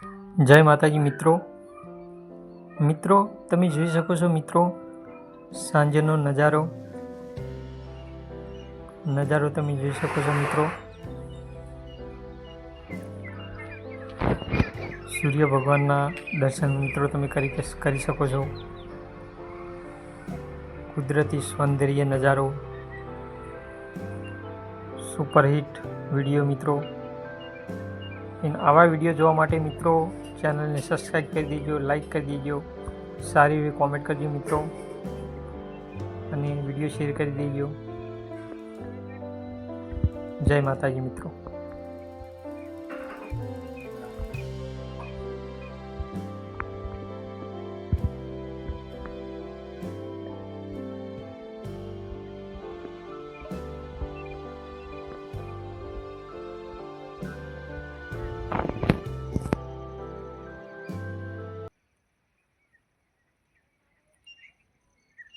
જય માતાજી મિત્રો તમે જોઈ શકો છો મિત્રો, સાંજનો નજારો તમે જોઈ શકો છો મિત્રો. સૂર્ય ભગવાનના દર્શન મિત્રો તમે કરી શકો છો. કુદરતી સૌંદર્ય નજારો, સુપરહિટ વિડીયો મિત્રો. આવા વિડીયો જોવા માટે મિત્રો ચેનલને સબસ્ક્રાઈબ કરી દેજો, લાઈક કરી દેજો, સારી એવી કોમેન્ટ કરજો મિત્રો, અને વિડીયો શેર કરી દેજો. જય માતાજી મિત્રો.